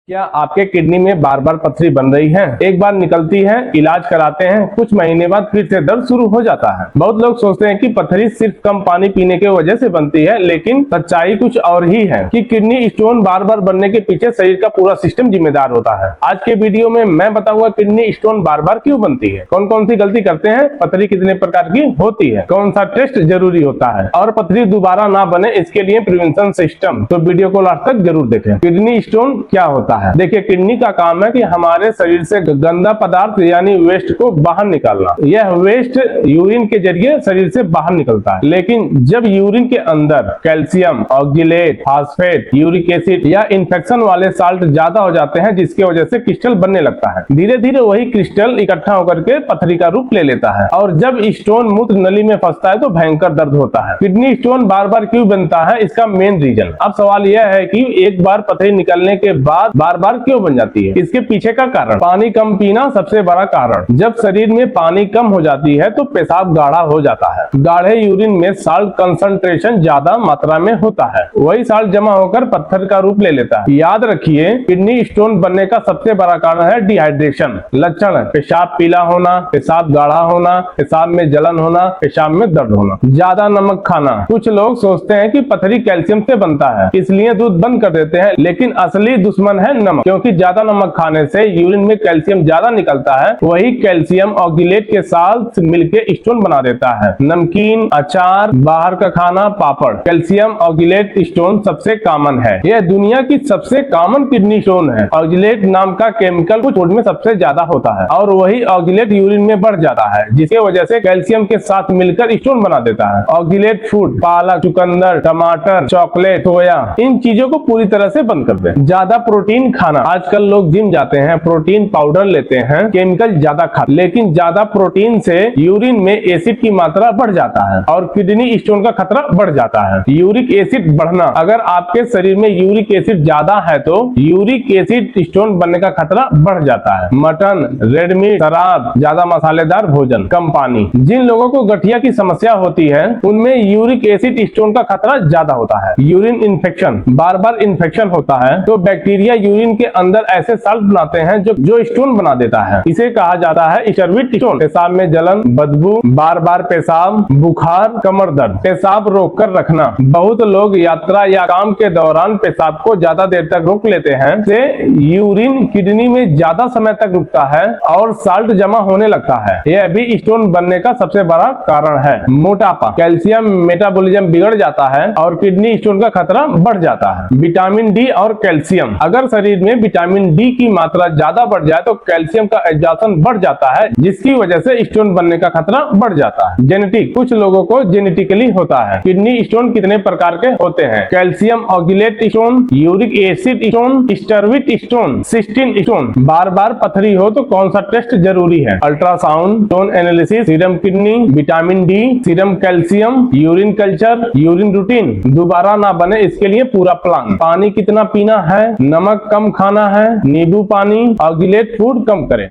क्या आपके किडनी में बार बार पथरी बन रही है? एक बार निकलती है, इलाज कराते हैं, कुछ महीने बाद फिर से दर्द शुरू हो जाता है। बहुत लोग सोचते हैं कि पथरी सिर्फ कम पानी पीने की वजह से बनती है, लेकिन सच्चाई कुछ और ही है कि किडनी स्टोन बार बार बनने के पीछे शरीर का पूरा सिस्टम जिम्मेदार होता है। आज के वीडियो में मैं बताऊंगा किडनी स्टोन बार बार क्यों बनती है, कौन कौन सी गलती करते हैं, पथरी कितने प्रकार की होती है, कौन सा टेस्ट जरूरी होता है और पथरी दोबारा ना बने इसके लिए प्रिवेंशन सिस्टम। तो वीडियो को लास्ट तक जरूर देखें। किडनी स्टोन क्या होता है? देखिए, किडनी का काम है कि हमारे शरीर से गंदा पदार्थ यानी वेस्ट को बाहर निकालना। यह वेस्ट यूरिन के जरिए शरीर से बाहर निकलता है, लेकिन जब यूरिन के अंदर calcium, oxalate, phosphate, uric acid या इन्फेक्शन वाले साल्ट ज्यादा हो जाते हैं, जिसकी वजह से क्रिस्टल बनने लगता है। धीरे धीरे वही क्रिस्टल इकट्ठा होकर के पथरी का रूप ले लेता है और जब स्टोन मूत्र नली में फंसता है तो भयंकर दर्द होता है। किडनी स्टोन बार बार क्यों बनता है, इसका मेन रीजन। अब सवाल यह है कि एक बार पथरी निकलने के बाद बार बार क्यों बन जाती है? इसके पीछे का कारण पानी कम पीना सबसे बड़ा कारण। जब शरीर में पानी कम हो जाती है तो पेशाब गाढ़ा हो जाता है। गाढ़े यूरिन में साल्ट कंसंट्रेशन ज्यादा मात्रा में होता है, वही साल्ट जमा होकर पत्थर का रूप ले लेता है। याद रखिए, किडनी स्टोन बनने का सबसे बड़ा कारण है डिहाइड्रेशन। लक्षण है पेशाब पीला होना, पेशाब गाढ़ा होना, पेशाब में जलन होना, पेशाब में दर्द होना, ज्यादा नमक खाना। कुछ लोग सोचते हैं कि पथरी कैल्शियम से बनता है, इसलिए दूध बंद कर देते हैं, लेकिन असली दुश्मन है नमक। क्योंकि ज्यादा नमक खाने से यूरिन में कैल्शियम ज्यादा निकलता है, वही कैल्शियम ऑक्जेलेट के साथ मिलकर स्टोन बना देता है। नमकीन, अचार, बाहर का खाना, पापड़, कैल्शियम ऑक्जेलेट स्टोन सबसे कॉमन है। यह दुनिया की सबसे कॉमन किडनी स्टोन है। ऑक्जेलेट नाम का केमिकल कुछ फूड में सबसे ज्यादा होता है और वही ऑक्जेलेट यूरिन में बढ़ जाता है, जिसके वजह से कैल्शियम के साथ मिलकर स्टोन बना देता है। ऑक्जेलेट फूड, पालक, चुकंदर, टमाटर, चॉकलेट, सोया, इन चीजों को पूरी तरह से बंद कर दें। ज्यादा प्रोटीन खाना, आजकल लोग जिम जाते हैं, प्रोटीन पाउडर लेते हैं, केमिकल ज्यादा खाते, लेकिन ज्यादा प्रोटीन से यूरिन में एसिड की मात्रा बढ़ जाता है और किडनी स्टोन का खतरा बढ़ जाता है। यूरिक एसिड बढ़ना, अगर आपके शरीर में यूरिक एसिड ज्यादा है तो यूरिक एसिड स्टोन बनने का खतरा बढ़ जाता है। मटन, रेड मीट, शराब, ज्यादा मसालेदार भोजन, कम पानी। जिन लोगों को गठिया की समस्या होती है उनमें यूरिक एसिड स्टोन का खतरा ज्यादा होता है। यूरिन इन्फेक्शन, बार बार इन्फेक्शन होता है तो बैक्टीरिया यूरिन के अंदर ऐसे साल्ट बनाते हैं जो स्टोन बना देता है। इसे कहा जाता है स्टर्विट स्टोन। पेशाब में जलन, बदबू, बार बार पेशाब, बुखार, कमर दर्द। पेशाब रोक कर रखना, बहुत लोग यात्रा या काम के दौरान पेशाब को ज्यादा देर तक रोक लेते हैं, से यूरिन किडनी में ज्यादा समय तक रुकता है और साल्ट जमा होने लगता है। यह भी स्टोन बनने का सबसे बड़ा कारण है। मोटापा, कैल्शियम मेटाबॉलिज्म बिगड़ जाता है और किडनी स्टोन का खतरा बढ़ जाता है। विटामिन डी और कैल्शियम, अगर शरीर में विटामिन डी की मात्रा ज्यादा बढ़ जाए तो कैल्शियम का एब्जॉर्प्शन बढ़ जाता है, जिसकी वजह से स्टोन बनने का खतरा बढ़ जाता है। जेनेटिक, कुछ लोगों को जेनेटिकली होता है। किडनी स्टोन कितने प्रकार के होते हैं? Calcium oxalate stone, uric acid stone, struvite stone, cystine stone. बार बार पथरी हो तो कौन सा टेस्ट जरूरी है? Ultrasound, stone analysis, serum kidney, vitamin D, serum calcium, urine culture, urine routine. दोबारा ना बने इसके लिए पूरा प्लान। पानी कितना पीना है, नमक कम खाना है, नींबू पानी, ऑक्जेलेट फूड कम करें।